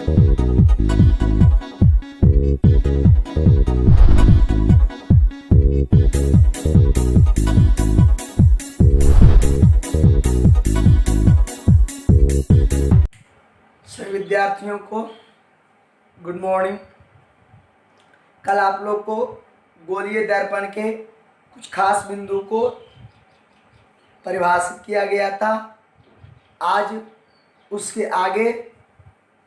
सभी विद्यार्थियों को गुड मॉर्निंग। कल आप लोग को गोलीय दर्पण के कुछ खास बिंदु को परिभाषित किया गया था। आज उसके आगे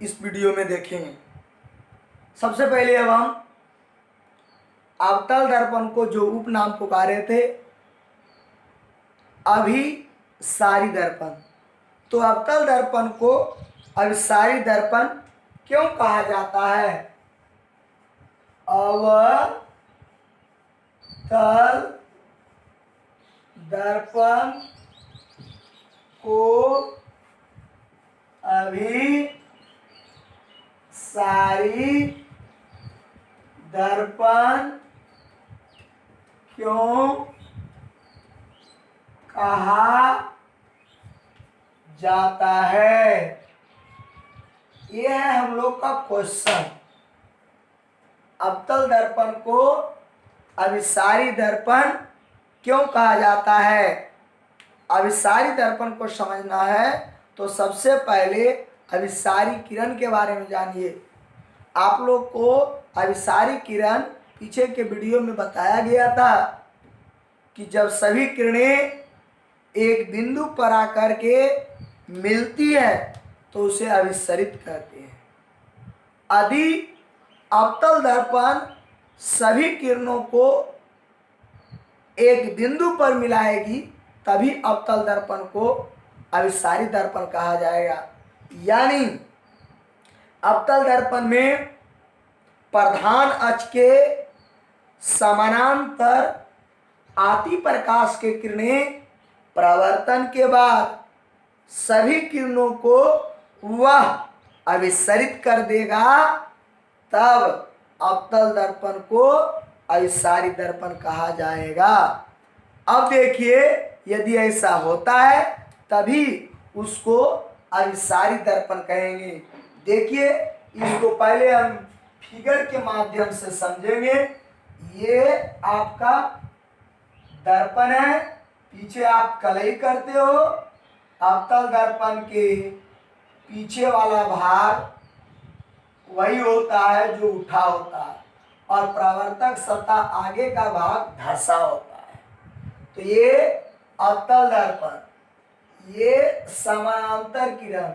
इस वीडियो में देखेंगे। सबसे पहले अब हम अवतल दर्पण को जो उपनाम पुकारे थे अभिसारी दर्पण, तो अवतल दर्पण को अभिसारी दर्पण क्यों कहा जाता है? अवतल दर्पण को अभिसारी दर्पण क्यों कहा जाता है? ये है हम लोग का क्वेश्चन। अवतल दर्पण को अभिसारी दर्पण क्यों कहा जाता है? अभिसारी दर्पण को समझना है तो सबसे पहले अभिसारी किरण के बारे में जानिए। आप लोग को अभिसारी किरण पीछे के वीडियो में बताया गया था कि जब सभी किरणें एक बिंदु पर आकर के मिलती है तो उसे अभिसरित कहते हैं। यदि अवतल दर्पण सभी किरणों को एक बिंदु पर मिलाएगी तभी अवतल दर्पण को अभिसारी दर्पण कहा जाएगा। यानी अवतल दर्पण में प्रधान अक्ष के समानांतर आती प्रकाश के किरणें परावर्तन के बाद सभी किरणों को वह अभिसरित कर देगा, तब अवतल दर्पण को अभिसारी दर्पण कहा जाएगा। अब देखिए, यदि ऐसा होता है तभी उसको अभिसारी दर्पण कहेंगे। देखिए, इसको पहले हम फिगर के माध्यम से समझेंगे। ये आपका दर्पण है, पीछे आप कलई करते हो। अवतल दर्पण के पीछे वाला भाग वही होता है जो उठा होता है और परावर्तक सतह आगे का भाग धंसा होता है। तो ये अवतल दर्पण, ये समानांतर किरण,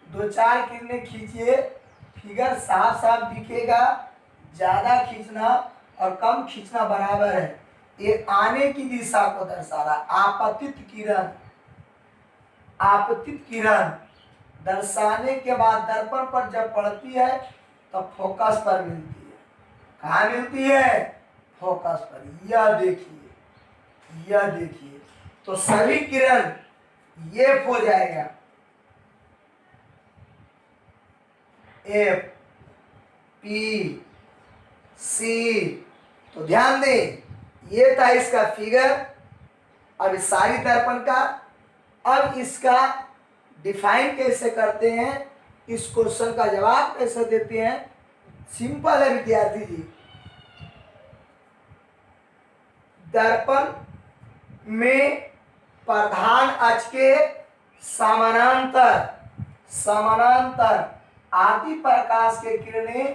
दो चार किरणें खींचिए, फिगर साफ साफ दिखेगा। ज्यादा खींचना और कम खींचना बराबर है। ये आने की दिशा को दर्शा रहा। आपतित किरण दर्शाने के बाद दर्पण पर जब पड़ती है तो फोकस पर मिलती है। कहाँ मिलती है? फोकस पर। यह देखिए, तो सभी किरण ये हो जाएगा एफ पी सी। तो ध्यान दें, ये था इसका फिगर अभिसारी दर्पण का। अब इसका डिफाइन कैसे करते हैं, इस क्वेश्चन का जवाब कैसे देते हैं? सिंपल है विद्यार्थी जी। दर्पण में प्रधान अक्ष के समानांतर आदि प्रकाश के किरणें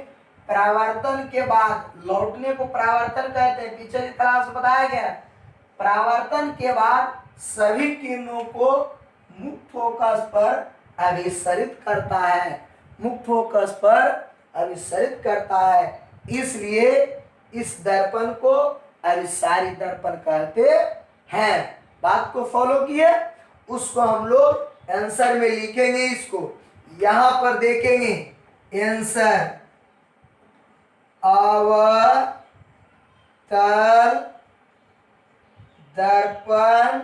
परावर्तन के बाद लौटने को परावर्तन कहते हैं। पीछे की तरह से बताया गया। परावर्तन के बाद सभी किरणों को मुख्य फोकस पर अभिसरित करता है। इसलिए इस दर्पण को अभिसारी दर्पण कहते हैं। बात को फॉलो किए, उसको हम लोग आंसर में लिखेंगे। इसको यहां पर देखेंगे आंसर। अवतल दर्पण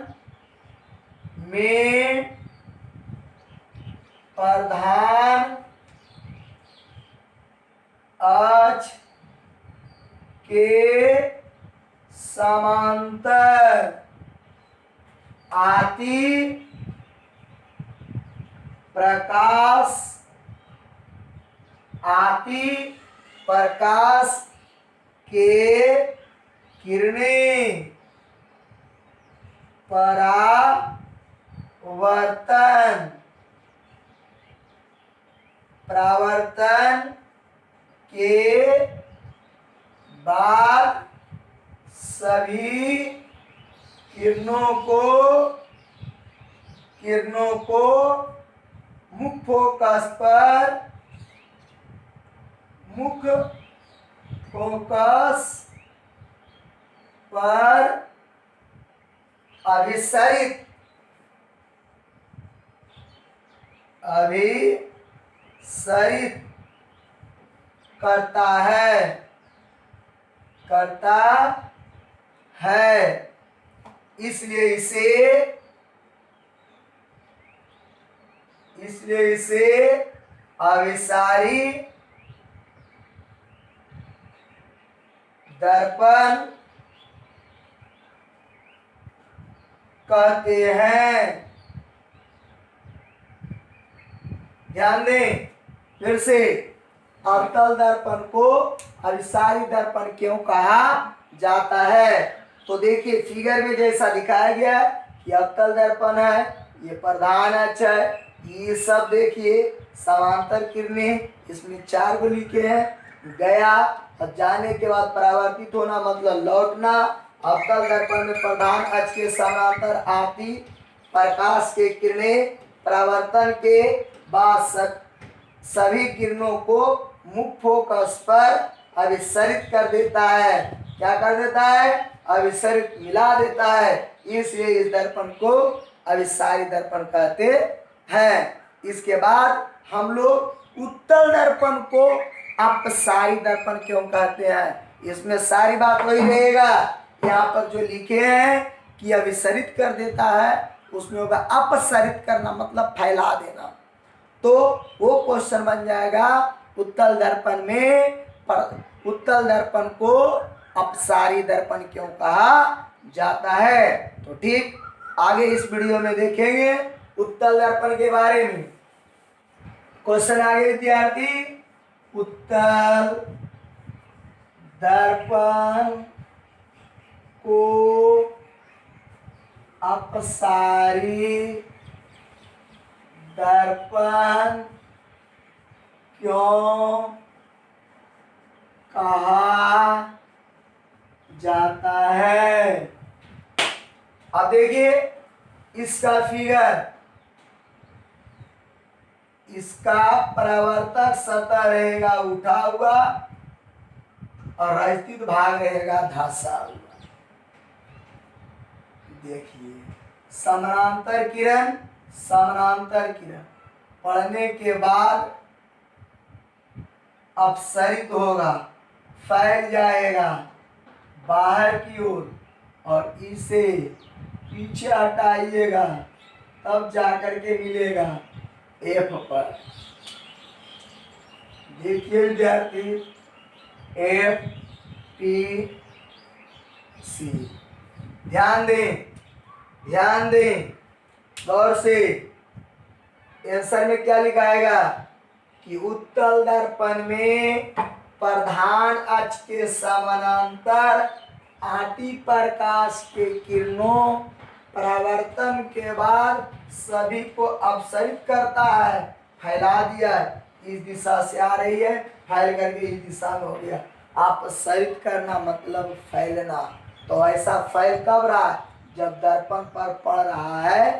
में प्रधान अक्ष के समांतर आती प्रकाश आती प्रकाश के किरणें परावर्तन के बाद सभी किरणों को मुख्य फोकस पर अभिसरित करता है। इसलिए इसे अभिसारी दर्पण कहते हैं। ध्यान दें फिर से, अवतल दर्पण को अभिसारी दर्पण क्यों कहा जाता है? तो देखिए फिगर में जैसा दिखाया गया कि अवतल दर्पण है, ये प्रधान अक्ष है, ये सब देखिए समांतर किरणें, इसमें 4 गो लिखे हैं। गया और जाने के बाद परावर्तित होना मतलब लौटना। अवतल दर्पण में प्रधान अक्ष के समांतर आती प्रकाश के किरणें परावर्तन के बाद सभी किरणों को मुख्य फोकस पर अभिसरित कर देता है। क्या कर देता है? अभिसरित, मिला देता है। इसलिए इस दर्पण को अभिसारी दर्पण कहते हैं। इसके बाद हम लोग उत्तल दर्पण को अपसारी दर्पण क्यों कहते हैं? इसमें सारी बात वही रहेगा। यहाँ पर जो लिखे हैं कि अभिसरित कर देता है, उसमें होगा अपसरित करना मतलब फैला देना। तो वो क्वेश्चन बन जाएगा उत्तल दर्पण में उत्तल दर्पण को अपसारी दर्पण क्यों कहा जाता है। तो ठीक आगे इस वीडियो में देखेंगे उत्तल दर्पण के बारे में। क्वेश्चन आगे विद्यार्थी, उत्तल दर्पण को अपसारी दर्पण क्यों कहा जाता है? अब देखिए इसका फिगर, इसका परावर्तक सतह रहेगा उठा हुआ और रहित भाग रहेगा धंसा हुआ। देखिए समानांतर किरण पड़ने के बाद अपसरित होगा, फैल जाएगा बाहर की ओर और इसे पीछे हटाइएगा तब जाकर के मिलेगा एफ पर। देखिए विद्यार्थी, एफ पी सी। ध्यान दें गौर से। आंसर में क्या लिखाएगा कि उत्तल दर्पण में प्रधान अक्ष के समानांतर आती प्रकाश के किरणों परावर्तन के बाद सभी को अपसरित करता है। फैला दिया है, इस दिशा से आ रही है, फैल करके इस दिशा में हो गया। अपसरित करना मतलब फैलना। तो ऐसा फैल कब रहा है? जब दर्पण पर पड़ रहा है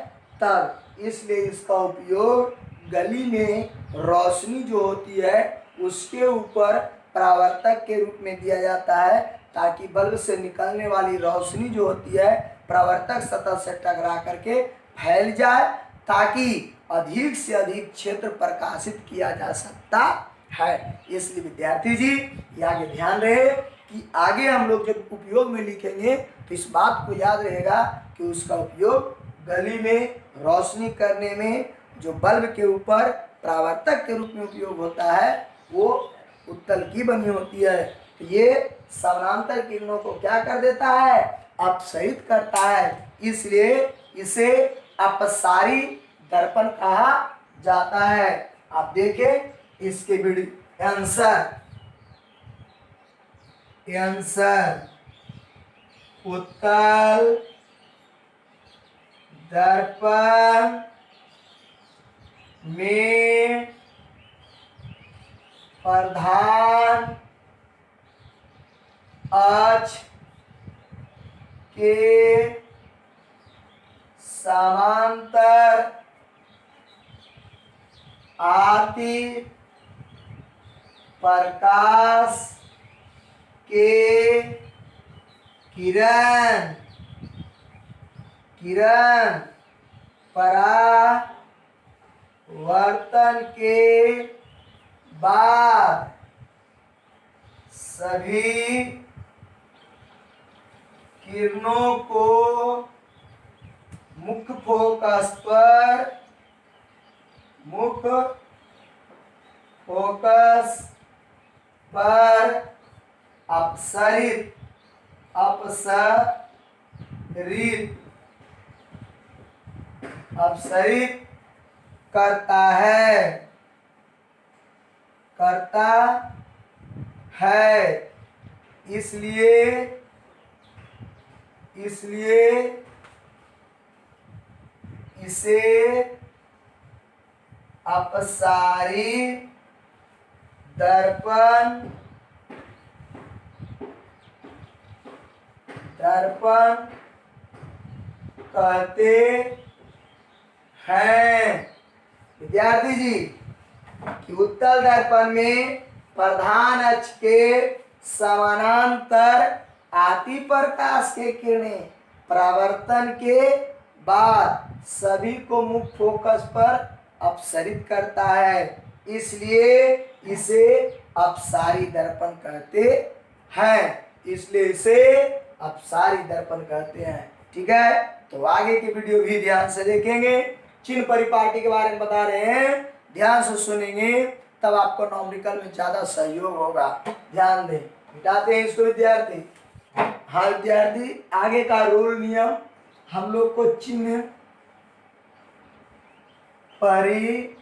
तब। इसलिए इसका उपयोग गली में रोशनी जो होती है उसके ऊपर परावर्तक के रूप में दिया जाता है, ताकि बल्ब से निकलने वाली रोशनी जो होती है परावर्तक सतह से टकरा करके फैल जाए, ताकि अधिक से अधिक क्षेत्र प्रकाशित किया जा सकता है। इसलिए विद्यार्थी जी ये आगे ध्यान रहे कि आगे हम लोग जब उपयोग में लिखेंगे तो इस बात को याद रहेगा कि उसका उपयोग गली में रोशनी करने में जो बल्ब के ऊपर परावर्तक के रूप में उपयोग होता है वो उत्तल की बनी होती है। तो ये समानांतर किरणों को क्या कर देता है? अपसरित करता है। इसलिए इसे अपसारी दर्पण कहा जाता है। आप देखें इसके आंसर आंसर उत्तल दर्पण में प्रधान अक्ष के समांतर आती प्रकाश के किरण परावर्तन के बाद सभी किरणों को मुख्य फोकस पर अपसरित करता है इसलिए इसे अपसारी दर्पण कहते हैं। विद्यार्थी जी कि उत्तल दर्पण में प्रधान अक्ष के समानांतर आती प्रकाश के किरणें परावर्तन के बाद सभी को मुख्य फोकस पर अपसरित करता है, इसलिए इसे अपसारी दर्पण कहते हैं। ठीक है, तो आगे की वीडियो भी ध्यान से देखेंगे। चिन्ह परिपाटी के बारे में बता रहे हैं, ध्यान से सुनेंगे तब आपको नॉमेरिकल में ज्यादा सहयोग होगा। ध्यान दें, मिटाते हैं इसको विद्यार्थी। हाँ विद्यार्थी, आगे का रूल नियम हम लोग को चिन्ह परिपाटी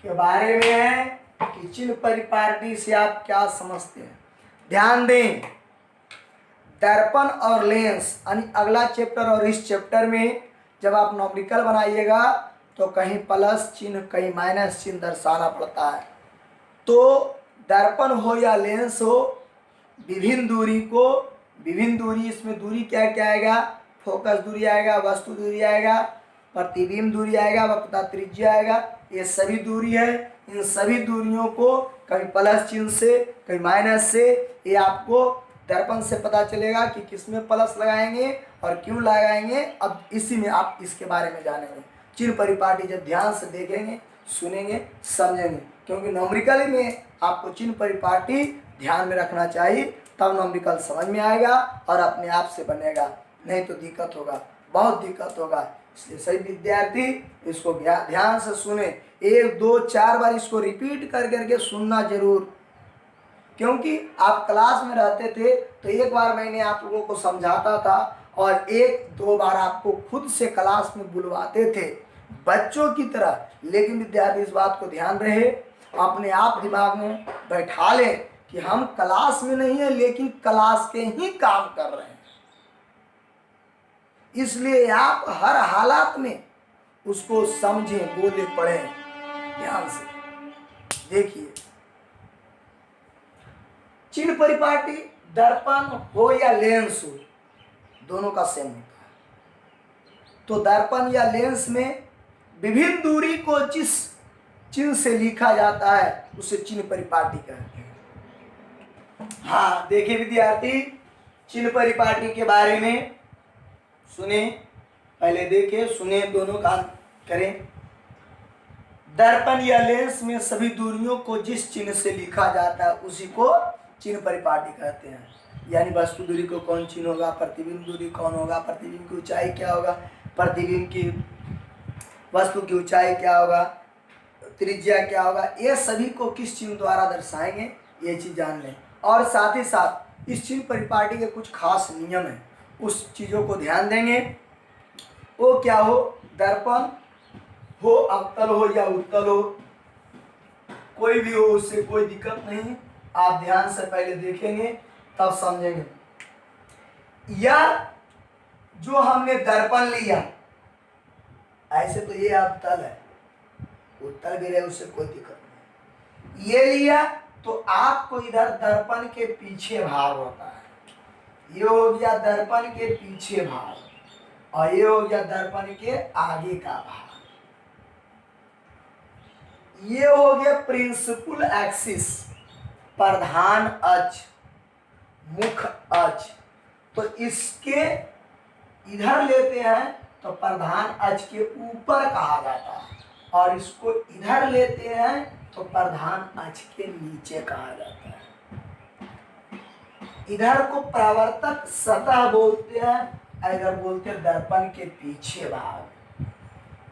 के बारे में है कि चिन्ह परिपाटी से आप क्या समझते हैं। ध्यान दें, दर्पण और लेंस यानी अगला चैप्टर और इस चैप्टर में जब आप नॉमेरिकल बनाइएगा तो कहीं प्लस चिन्ह कहीं माइनस चिन्ह दर्शाना पड़ता है। तो दर्पण हो या लेंस हो, विभिन्न दूरी इसमें दूरी क्या क्या आएगा, फोकस दूरी आएगा, वस्तु दूरी आएगा, प्रतिबिंब दूरी आएगा, वक्रता त्रिज्या आएगा, ये सभी दूरी है। इन सभी दूरियों को कभी प्लस चिन्ह से कभी माइनस से, ये आपको दर्पण से पता चलेगा कि किसमें प्लस लगाएंगे और क्यों लगाएंगे। अब इसी में आप इसके बारे में जानेंगे। चिन्ह परिपाटी जब ध्यान से देखेंगे, सुनेंगे, समझेंगे, क्योंकि नॉमेरिकल में आपको चिन्ह परिपाटी ध्यान में रखना चाहिए, तब नॉमेरिकल समझ में आएगा और अपने आप से बनेगा, नहीं तो दिक्कत होगा, बहुत दिक्कत होगा। इसलिए सही विद्यार्थी इसको ध्यान से सुने, 1 2 4 बार इसको रिपीट कर करके सुनना जरूर, क्योंकि आप क्लास में रहते थे तो एक बार मैंने आप लोगों को समझाता था और 1 2 बार आपको खुद से क्लास में बुलवाते थे बच्चों की तरह। लेकिन विद्यार्थी इस बात को ध्यान रहे, अपने आप दिमाग में बैठा लें कि हम क्लास में नहीं है लेकिन क्लास के ही काम कर रहे हैं। इसलिए आप हर हालात में उसको समझें, बोले, पढ़ें। ध्यान से देखिए, चिन्ह परिपाटी दर्पण हो या लेंस हो, दोनों का सेम होता है। तो दर्पण या लेंस में विभिन्न दूरी को जिस चिन्ह से लिखा जाता है उसे चिन्ह परिपाटी कहते हैं। हाँ देखिए विद्यार्थी, चिन्ह परिपाटी के बारे में सुने, पहले देखे सुने, दोनों काम करें। दर्पण या लेंस में सभी दूरियों को जिस चिन्ह से लिखा जाता है उसी को चिन्ह परिपाटी कहते हैं। यानी वस्तु दूरी को कौन चिन्ह होगा, प्रतिबिंब दूरी कौन होगा, प्रतिबिंब की ऊंचाई क्या होगा, प्रतिबिंब की वस्तु की ऊंचाई क्या होगा, त्रिज्या क्या होगा, ये सभी को किस चिन्ह द्वारा दर्शाएंगे, ये चीज जान लें। और साथ ही साथ इस चिन्ह परिपाटी के कुछ खास नियम हैं, उस चीज़ों को ध्यान देंगे। वो क्या हो, दर्पण हो, अवतल हो या उत्तल हो, कोई भी हो, उससे कोई दिक्कत नहीं। आप ध्यान से पहले देखेंगे तब समझेंगे। यह जो हमने दर्पण लिया, ऐसे तो ये अवतल है, उत्तल भी रहे उससे कोई दिक्कत नहीं। ये लिया तो आपको इधर दर्पण के पीछे भाग होता है, ये हो गया दर्पण के पीछे भाग, और ये हो गया दर्पण के आगे का भाग। ये हो गया प्रिंसिपल एक्सिस, प्रधान अक्ष, मुख्य अक्ष। तो इसके इधर लेते हैं तो प्रधान अक्ष के ऊपर कहा जाता है, और इसको इधर लेते हैं तो प्रधान अक्ष के नीचे कहा जाता है। इधर को परावर्तक सतह बोलते हैं, इधर बोलते हैं दर्पण के पीछे भाग।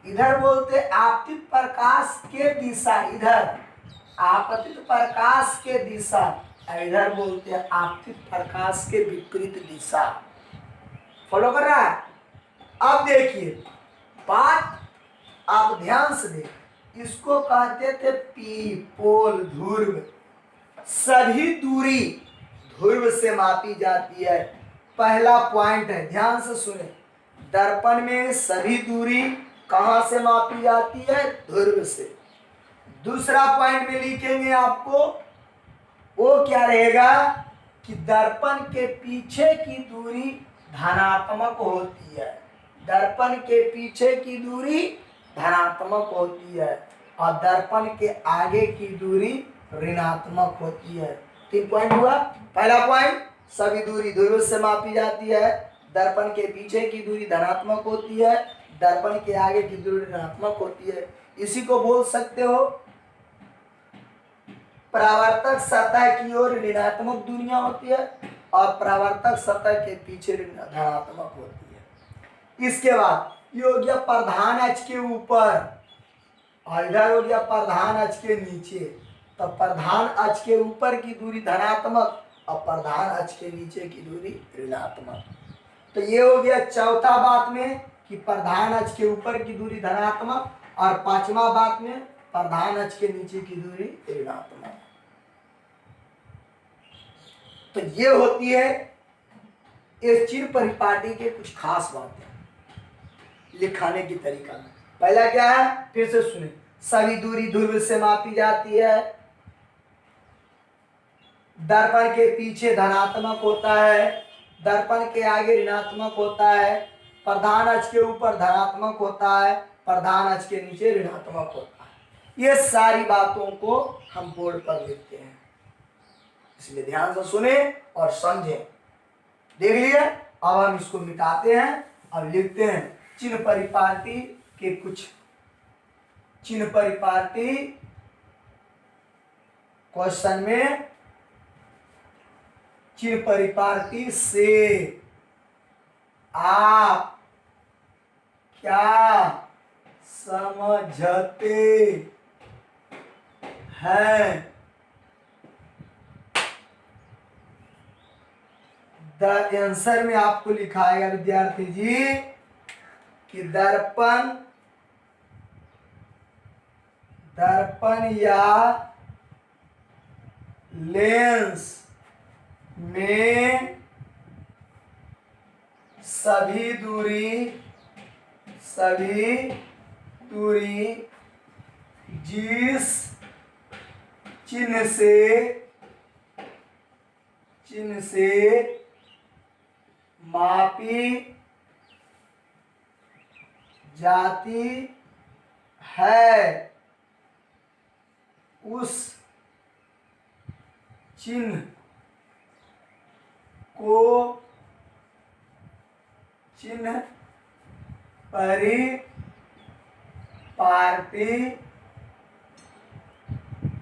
इधर बोलते आपतित प्रकाश के दिशा, इधर आपतित प्रकाश के दिशा, इधर बोलते हैं आपतित प्रकाश के विपरीत दिशा। फॉलो कर रहा है? अब देखिए बात आप ध्यान से देख, इसको कहते थे पी पोल, ध्रुव। सभी दूरी ध्रुव से मापी जाती है। पहला पॉइंट है, ध्यान से सुने, दर्पण में सभी दूरी कहां से मापी जाती है? ध्रुव से। दूसरा पॉइंट में लिखेंगे आपको, वो क्या रहेगा कि दर्पण के पीछे की दूरी धनात्मक होती है, दर्पण के पीछे की दूरी धनात्मक होती है, और दर्पण के आगे की दूरी ऋणात्मक होती है। 3 पॉइंट हुआ। पहला पॉइंट, सभी दूरी ध्रुव से मापी जाती है, दर्पण के पीछे की दूरी धनात्मक होती है, दर्पण के आगे की दूरी ऋणात्मक होती है। इसी को बोल सकते हो परावर्तक सतह की ओर ऋणात्मक दूरियां होती है, और परावर्तक सतह के पीछे धनात्मक होती है। इसके बाद ये हो गया प्रधान अक्ष के ऊपर, और इधर हो गया प्रधान अक्ष के नीचे। तो प्रधान अक्ष के ऊपर की दूरी धनात्मक, और प्रधान अक्ष के नीचे की दूरी ऋणात्मक। तो ये हो गया चौथा बात में कि प्रधान अक्ष के ऊपर की दूरी धनात्मक, और पांचवा बात में प्रधान अक्ष के नीचे की दूरी ऋणात्मक। तो ये होती है इस चिन्ह परिपाटी के कुछ खास बातें लिखाने की तरीका में। पहला क्या है, फिर से सुने, सभी दूरी ध्रुव से मापी जाती है, दर्पण के पीछे धनात्मक होता है, दर्पण के आगे ऋणात्मक होता है, प्रधान अक्ष के ऊपर धनात्मक होता है, प्रधान अक्ष के नीचे ऋणात्मक होता है। ये सारी बातों को हम बोर्ड पर लिखते हैं, इसलिए ध्यान से सुने और समझें। देख लिया, अब हम इसको मिटाते हैं और लिखते हैं चिन्ह परिपाटी के कुछ चिन्ह परिपाटी क्वेश्चन में। चिन्ह परिपाटी से आप क्या समझते हैं? द आंसर में आपको लिखाएगा विद्यार्थी जी कि दर्पण या लेंस में सभी दूरी जिस चिन्ह से मापी जाती है, उस चिन्ह को चिन्ह परिपाटी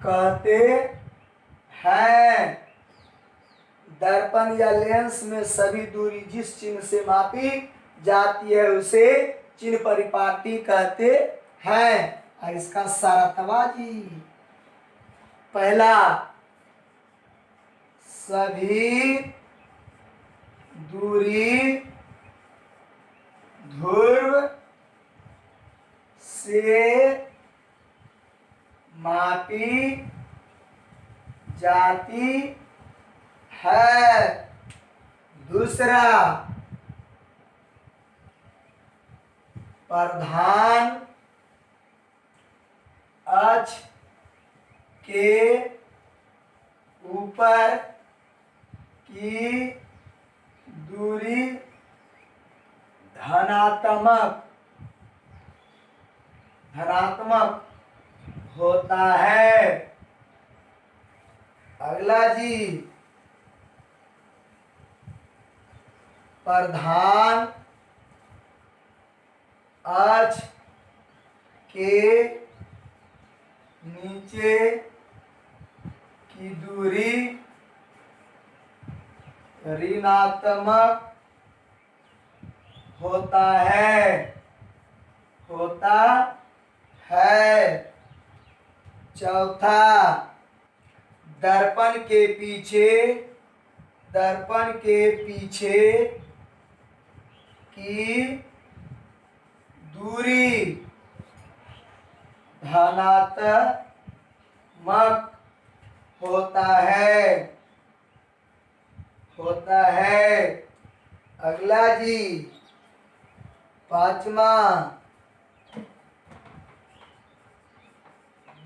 कहते हैं। दर्पण या लेंस में सभी दूरी जिस चिन्ह से मापी जाती है उसे चिन्ह परिपाटी कहते हैं। और इसका सारतवा जी, पहला, सभी दूरी ध्रुव से मापी जाती है। दूसरा, प्रधान अक्ष के ऊपर की दूरी धनात्मक होता है। अगला जी, प्रधान अक्ष के नीचे की दूरी ऋणात्मक होता है। चौथा, दर्पण के पीछे की दूरी धनात्मक होता है। अगला जी, पांचवा,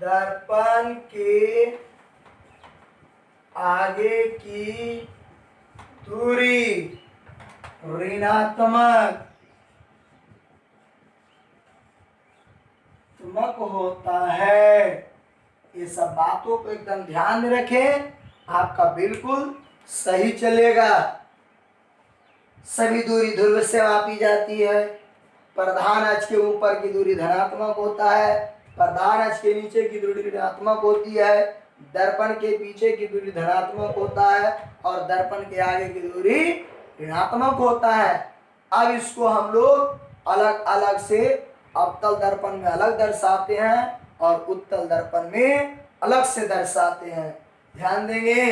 दर्पण के आगे की दूरी ऋणात्मक होता है। ये सब बातों को एकदम ध्यान में रखें, आपका बिल्कुल सही चलेगा। सभी दूरी ध्रुव से मापी जाती है। प्रधान अक्ष के ऊपर की दूरी धनात्मक होता है, प्रधान अक्ष के नीचे की दूरी ऋणात्मक होती है, दर्पण के पीछे की दूरी धनात्मक होता है और दर्पण के आगे की दूरी ऋणात्मक होता है। अब इसको हम लोग अलग अलग से अवतल दर्पण में अलग दर्शाते हैं और उत्तल दर्पण में अलग से दर्शाते हैं। ध्यान देंगे।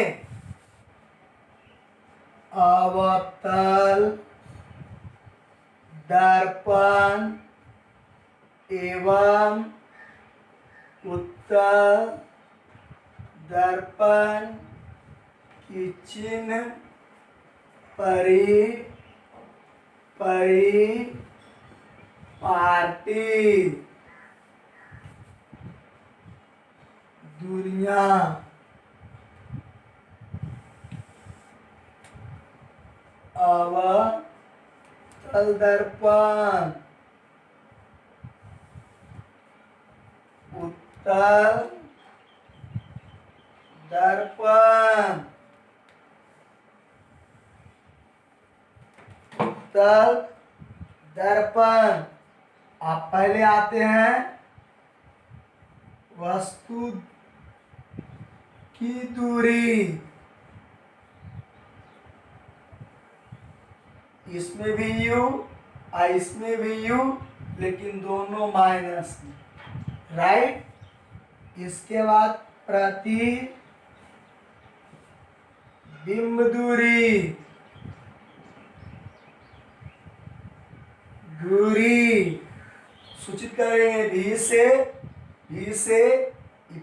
अवतल दर्पण एवं उत्तल दर्पण की चिन्ह परिपाटी दूरियां अवतल दर्पण उत्तल दर्पण आप पहले आते हैं वस्तु की दूरी, इसमें भी यू और इसमें भी यू, लेकिन दोनों माइनस में, राइट। इसके बाद प्रतिबिंब दूरी सूचित करेंगे भी से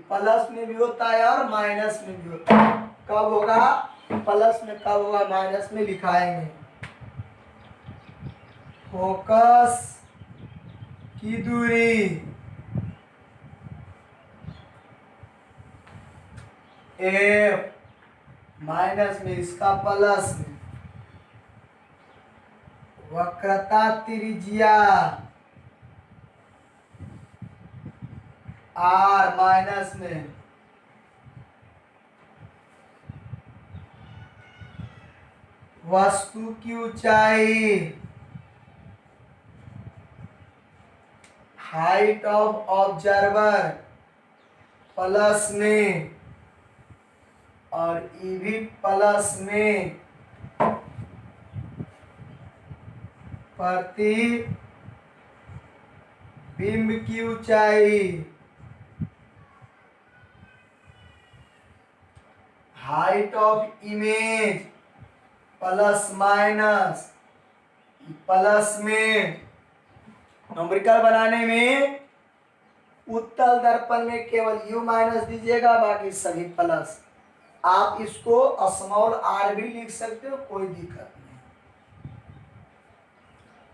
प्लस में भी होता है और माइनस में भी होता है। कब होगा प्लस में, कब होगा माइनस में, लिखाएंगे। फोकस की दूरी एफ माइनस में, इसका प्लस में। वक्रता त्रिज्या आर माइनस में। वस्तु की ऊंचाई हाइट ऑफ ऑब्जर्वर प्लस में और ई भी प्लस में। प्रतिबिंब की ऊंचाई height of image plus minus plus में। न्यूमेरिकल बनाने में उत्तल दर्पण में केवल U माइनस दीजिएगा, बाकी सभी प्लस। आप इसको स्मॉल r भी लिख सकते हो, कोई दिक्कत नहीं।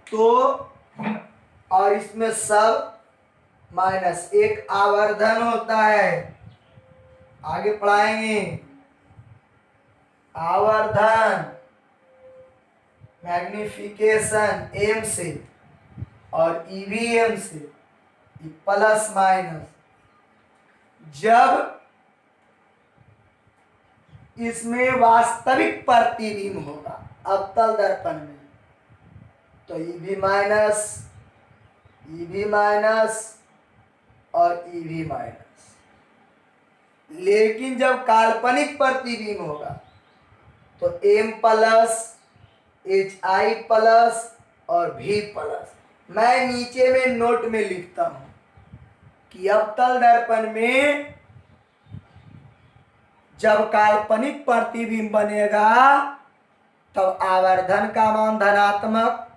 तो और इसमें सब माइनस, एक आवर्धन होता है, आगे पढ़ाएंगे। आवर्धन मैग्निफिकेशन m से और ईवीएम से, प्लस माइनस। जब इसमें वास्तविक प्रतिबिंब होगा अवतल दर्पण में, तो ईवी माइनस और ईवी माइनस। लेकिन जब काल्पनिक प्रतिबिंब होगा तो m प्लस, HI प्लस और V प्लस। मैं नीचे में नोट में लिखता हूं कि अवतल दर्पण में जब काल्पनिक प्रतिबिंब बनेगा तब आवर्धन का मान धनात्मक,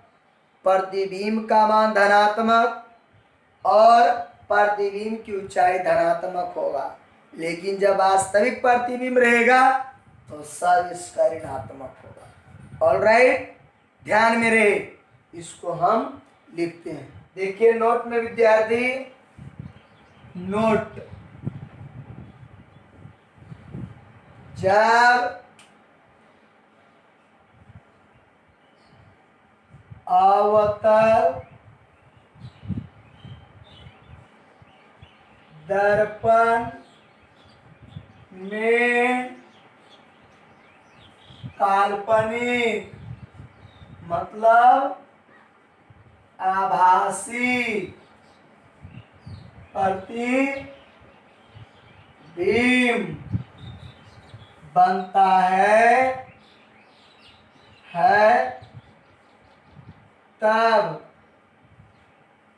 प्रतिबिंब का मान धनात्मक और प्रतिबिंब की ऊंचाई धनात्मक होगा। लेकिन जब वास्तविक प्रतिबिंब रहेगा तो सब इसका ऋणात्मक होगा। ऑलराइट, ध्यान में रहे, इसको हम लिखते हैं। देखिए नोट में विद्यार्थी, नोट, जब अवतल दर्पण में काल्पनिक मतलब आभासी प्रतिबिंब बनता है तब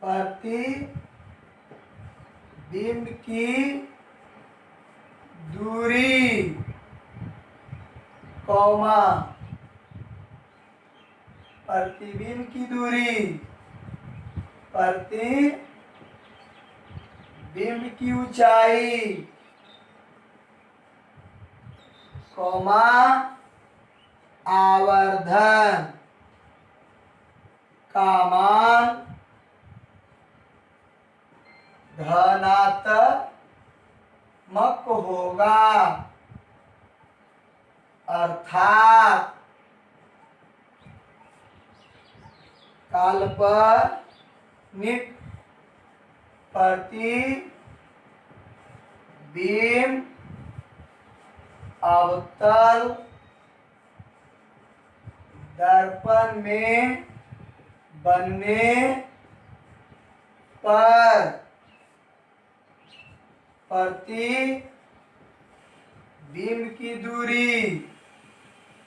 प्रतिबिंब की दूरी कौमा, प्रतिबिंब की दूरी, प्रतिबिंब की ऊंचाई कौमा आवर्धन का मान धनात्मक होगा, अर्थात काल्पनिक प्रतिबिंब अवतल दर्पण में बनने पर प्रतिबिंब की दूरी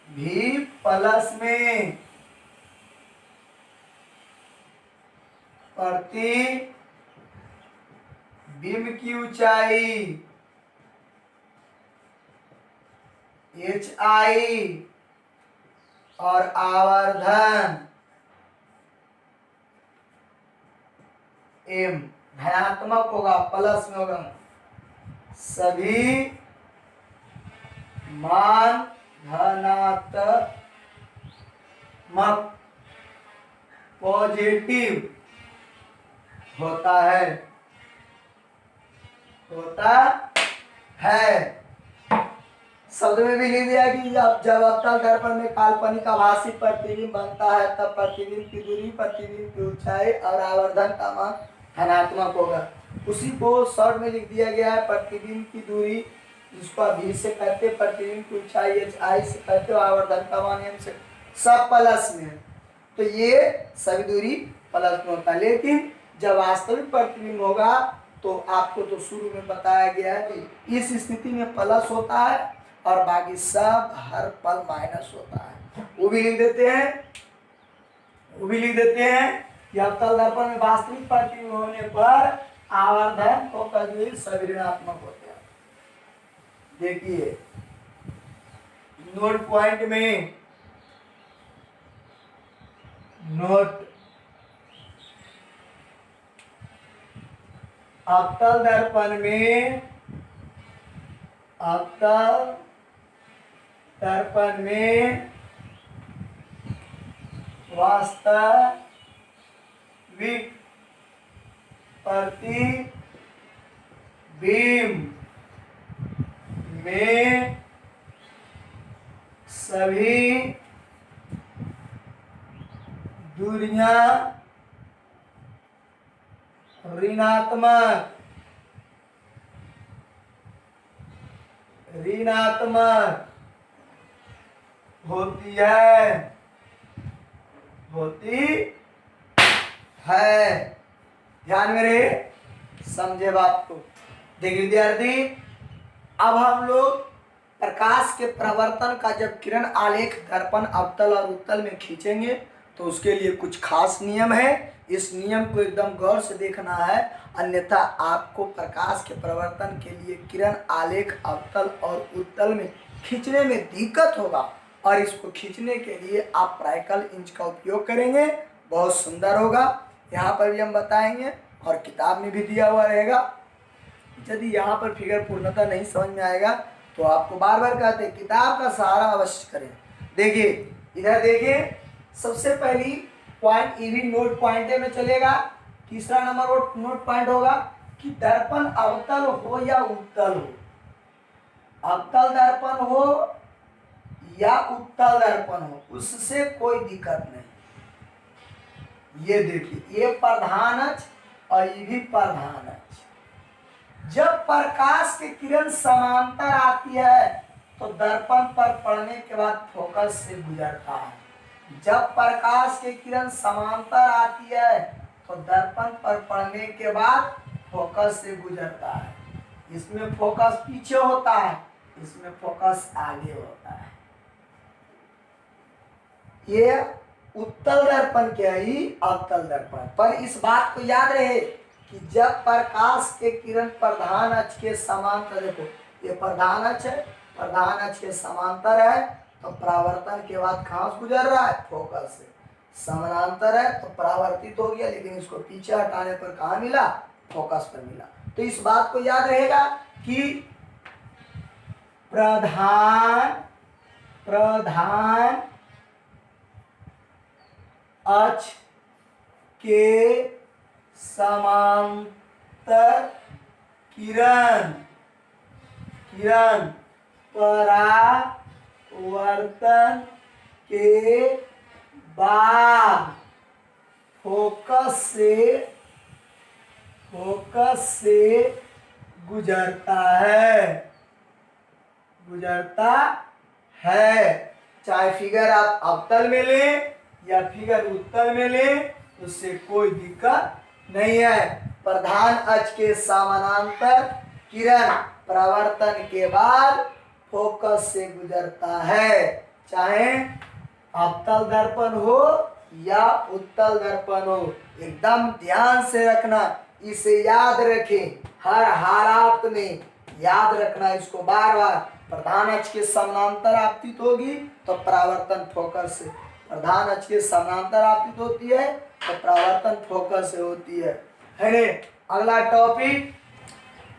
भी प्लस में, प्रतिबिंब की ऊंचाई HI और आवर्धन M धनात्मक होगा, प्लस में होगा। सभी मान धनात्मक पॉजिटिव होता है। शब्द में भी लिख दिया कि जब अवतल दर्पण में काल्पनिक आभासी प्रतिबिंब बनता है तब प्रतिबिंब की दूरी, प्रतिबिंब की ऊंचाई और आवर्धन का मान धनात्मक होगा। उसी को शॉर्ट में लिख दिया गया है, प्रतिबिंब की दूरी जिसको आप V से कहते हैं, प्रतिबिंब की ऊंचाई HI से कहते हो, आवर्धन का मान M से, सब प्लस में है। तो ये सभी दूरी प्लस में होता है। लेकिन जब वास्तविक प्रतिबिंब होगा तो आपको तो शुरू में बताया गया है कि इस स्थिति में प्लस होता है और बाकी सब हर पल माइनस होता है। वो भी लिख देते हैं कि अवतल दर्पण में वास्तविक प्रतिबिंब होने पर आवर्धन को प्रतिबिंब सभी ऋणात्मक होते हैं। देखिए नोट पॉइंट में, नोट अवतल दर्पण में, अवतल दर्पण में वास्तविक प्रतिबिंब में सभी दूरियां ऋणात्मक होती है। ध्यान में रहे, समझे बात को। देखिए विद्यार्थी, अब हम लोग प्रकाश के प्रवर्तन का जब किरण आलेख दर्पण अवतल और उत्तल में खींचेंगे तो उसके लिए कुछ खास नियम है। इस नियम को एकदम गौर से देखना है, अन्यथा आपको प्रकाश के प्रवर्तन के लिए किरण आलेख अवतल और उत्तल में खींचने में दिक्कत होगा। और इसको खींचने के लिए आप प्राइकल इंच का उपयोग करेंगे, बहुत सुंदर होगा। यहाँ पर भी हम बताएंगे और किताब में भी दिया हुआ रहेगा। यदि यहाँ पर फिगर पूर्णतः नहीं समझ में आएगा तो आपको बार बार कहते हैं किताब का सहारा अवश्य करें। देखिए इधर देखिए, सबसे पहली पॉइंट ईवी नोट पॉइंट में चलेगा। तीसरा नंबर नोट पॉइंट होगा कि दर्पण अवतल हो या उत्तल हो, अवतल दर्पण हो या उत्तल दर्पण हो, उससे कोई दिक्कत नहीं। ये देखिए, ये प्रधान अक्ष और ये भी प्रधान अक्ष। जब प्रकाश की किरण समांतर आती है तो दर्पण पर पड़ने के बाद फोकस से गुजरता है। जब प्रकाश की किरण समांतर आती है तो दर्पण पर पड़ने के बाद फोकस से गुजरता है। इसमें फोकस पीछे होता है, इसमें फोकस आगे होता है। ये उत्तल दर्पण क्या ही अवतल दर्पण। पर इस बात को याद रहे कि जब प्रकाश के किरण प्रधान अक्ष के समांतर, देखो ये प्रधान अक्ष है, प्रधान अक्ष के समांतर है तो परावर्तन के बाद कहाँ से गुजर रहा है, फोकस से। समानांतर है तो परावर्तित हो गया, लेकिन इसको पीछे हटाने पर कहाँ मिला, फोकस पर मिला। तो इस बात को याद रहेगा कि प्रधान अक्ष के समांतर किरण परावर्तन के बाद फोकस से गुजरता है। चाहे फिगर आप अवतल में लें या फिगर उत्तल में लें, उससे कोई दिक्कत नहीं है। प्रधान अक्ष के समानांतर किरण परावर्तन के बाद फोकस से गुजरता है, चाहे अवतल दर्पण हो या उत्तल दर्पण हो। एकदम ध्यान से रखना, इसे याद रखें, हर हालात में याद रखना इसको बार बार। प्रधान अक्ष के समानांतर आपतित होगी तो परावर्तन फोकस से, प्रधान अक्ष के समानांतर आपतित होती है तो परावर्तन फोकस से होती है ने। अगला टॉपिक,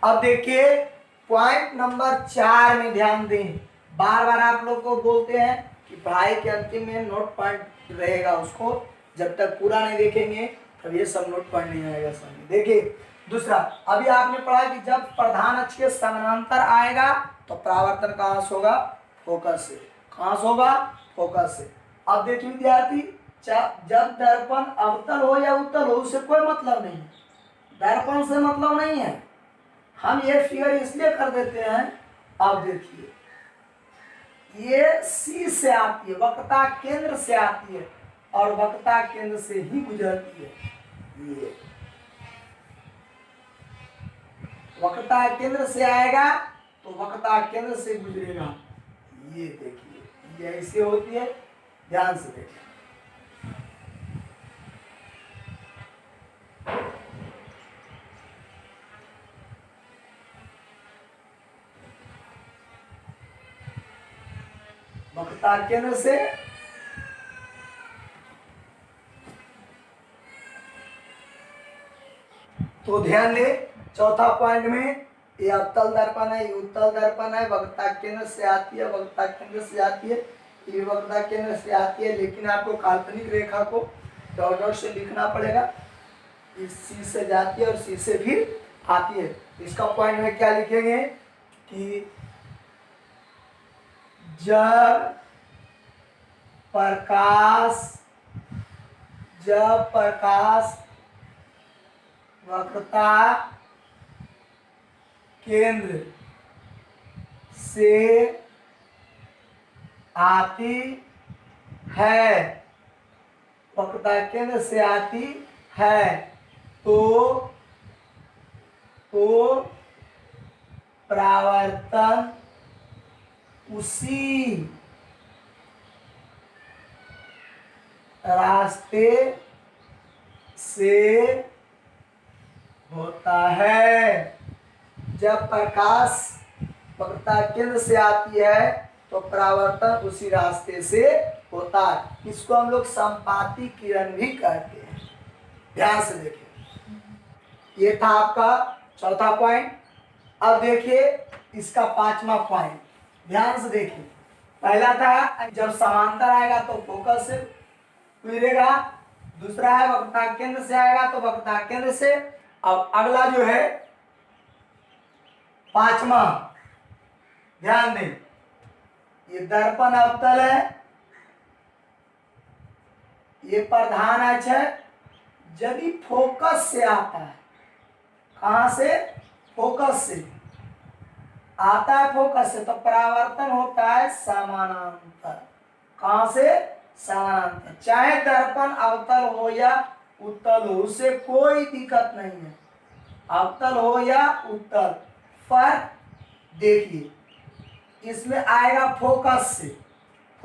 अब देखिए पॉइंट नंबर 4 में ध्यान दें। बार बार आप लोग को बोलते हैं कि पढ़ाई के अंतिम में नोट पॉइंट रहेगा, उसको जब तक पूरा नहीं देखेंगे तब ये सब नोट पॉइंट नहीं आएगा समझ। देखिए दूसरा, अभी आपने पढ़ा कि जब प्रधान अक्ष के समानांतर आएगा तो परावर्तन कहाँ से होगा, फोकस से। कहाँ से होगा, फोकस से। अब देखिए विद्यार्थी, जब दर्पण अवतल हो या उत्तल हो उससे कोई मतलब नहीं, दर्पण से मतलब नहीं है। हम ये फिगर इसलिए कर देते हैं। अब देखिए ये सी से आती है, वक्रता केंद्र से आती है और वक्रता केंद्र से ही गुजरती है। ये वक्रता केंद्र से आएगा तो वक्रता केंद्र से गुजरेगा। ये देखिए ये ऐसे होती है, ध्यान से देखिए। वक्रता केंद्र से तो ध्यान दे, चौथा पॉइंट में ये अवतल दर्पण है, ये उत्तल दर्पण है, वक्रता केंद्र से आती है, वक्रता केंद्र से आती है, ये वक्रता केंद्र से आती है, लेकिन आपको काल्पनिक रेखा को डॉट डॉट से लिखना पड़ेगा। इस सी से जाती है और सी से फिर आती है। इसका पॉइंट में क्या लिखेंगे कि जब प्रकाश वक्रता केंद्र से आती है, वक्रता केंद्र से आती है तो परावर्तन उसी रास्ते से होता है। जब प्रकाश वक्रता केंद्र से आती है तो परावर्तन उसी रास्ते से होता है। इसको हम लोग संपाती किरण भी कहते हैं। ध्यान से देखिए, ये था आपका चौथा पॉइंट। अब देखिए इसका पांचवा पॉइंट, ध्यान से देखिए। पहला था जब समांतर आएगा तो फोकस से गुजरेगा, दूसरा है वक्रता केंद्र से आएगा तो वक्रता केंद्र से। अब अगला जो है पांचवा, ध्यान दें, ये दर्पण अवतल है, ये प्रधान अक्ष है। यदि फोकस से आता है, कहां से? फोकस से आता है, फोकस से, तो परावर्तन होता है समानांतर। कहां से? समानांतर। चाहे दर्पण अवतल हो या उत्तल हो, उससे कोई दिक्कत नहीं है, अवतल हो या उत्तल। फर्क देखिए, इसमें आएगा फोकस से,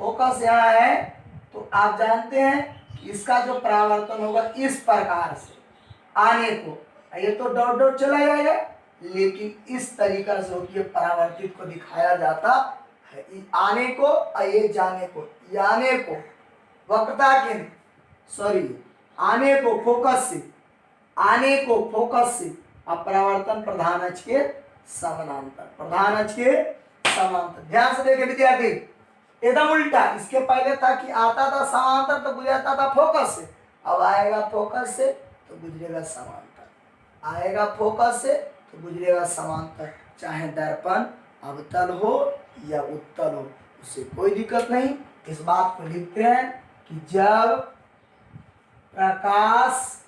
फोकस यहाँ है तो आप जानते हैं इसका जो परावर्तन होगा इस प्रकार से आने को, ये तो डॉट डॉट चला जाएगा, लेकिन इस तरीका से होती है, परावर्तित को दिखाया जाता है, आने को और ये जाने को, आने को वक्रता केंद्र, सॉरी आने को फोकस से, आने को फोकस से, अब परावर्तन प्रधान अक्ष के समानांतर, प्रधान अक्ष के समानांतर। ध्यान से देखें विद्यार्थी, एकदम उल्टा, इसके पहले था कि आता था समांतर तो गुजरता था फोकस से, अब आएगा फोकस से तो गुजरेगा समांतर, आएगा फोकस से तो गुजरेगा समांतर। चाहे दर्पण अवतल हो या उत्तल हो, उससे कोई दिक्कत नहीं। इस बात को लिखते हैं कि जब प्रकाश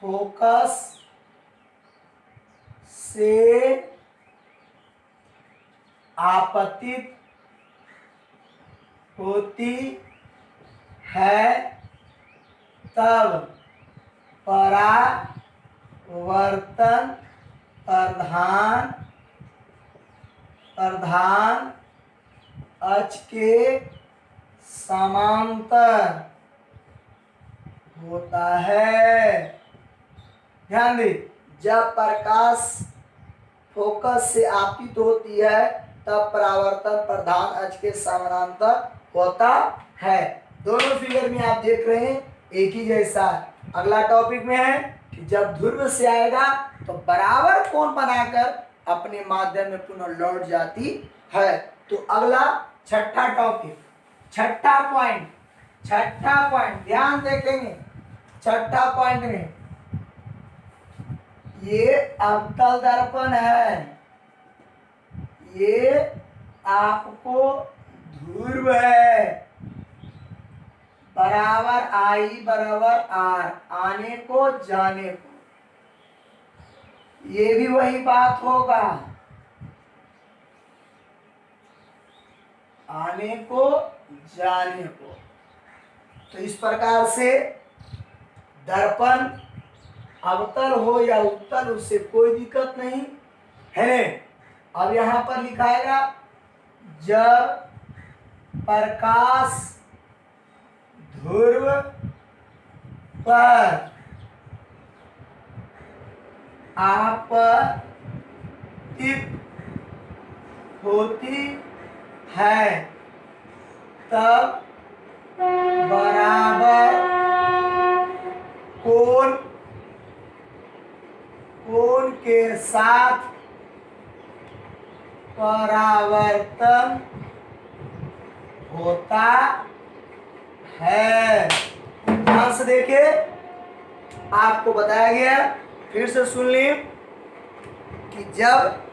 फोकस से आपतित होती है तब परावर्तन प्रधान अक्ष के समांतर होता है। ध्यान दें, जब प्रकाश फोकस से आपतित होती है तब परावर्तन प्रधान अक्ष के समानांतर होता है। दोनों फिगर में आप देख रहे हैं एक ही जैसा। अगला टॉपिक में है कि जब ध्रुव से आएगा तो बराबर कोण बनाकर अपने माध्यम में पुनः लौट जाती है। तो अगला छठा टॉपिक, छठा पॉइंट ध्यान देखेंगे। छठा पॉइंट में ये अवतल दर्पण है, ये आपको ध्रुव है, बराबर आई बराबर आर, आने को जाने को, ये भी वही बात होगा, आने को जाने को। तो इस प्रकार से दर्पण अवतल हो या उत्तल, उससे कोई दिक्कत नहीं है। अब यहां पर लिखाएगा जब प्रकाश ध्रुव पर आपतित होती है तब बराबर कोण कोण के साथ परावर्तन होता है। ध्यान से देखिए, आपको बताया गया, फिर से सुन ली कि जब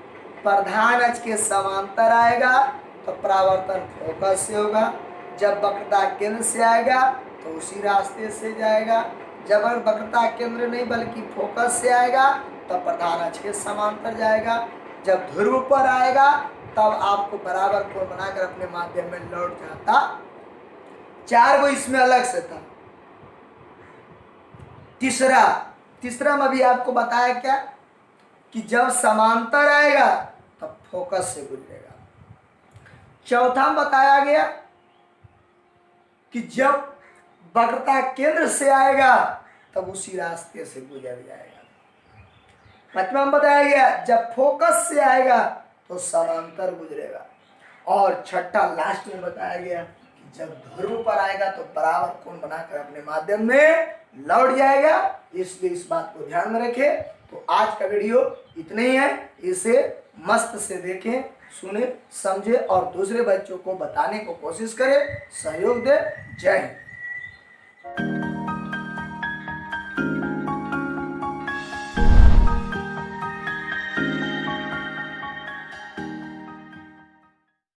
प्रधान अक्ष के समांतर आएगा तो परावर्तन फोकस से होगा, जब वक्रता केंद्र से आएगा तो उसी रास्ते से जाएगा, जब वक्रता केंद्र नहीं बल्कि फोकस से आएगा तो प्रधान अक्ष के समांतर जाएगा, जब ध्रुव पर आएगा तब आपको बराबर कोण बनाकर अपने माध्यम में लौट जाता। 4 गो इसमें अलग से था। तीसरा में भी आपको बताया क्या कि जब समांतर आएगा तब फोकस से गुजरेगा। चौथा में बताया गया कि जब वक्रता केंद्र से आएगा तब उसी रास्ते से गुजर जाएगा। पांचवा में बताया गया जब फोकस से आएगा तो समांतर गुजरेगा। और छठा लास्ट में बताया गया कि जब ध्रुव पर आएगा तो बराबर कोण बनाकर अपने माध्यम में लौट जाएगा। इसलिए इस बात को ध्यान में रखें। तो आज का वीडियो इतने ही है, इसे मस्त से देखें, सुने, समझे और दूसरे बच्चों को बताने को कोशिश करें, सहयोग दे। जय हिंद।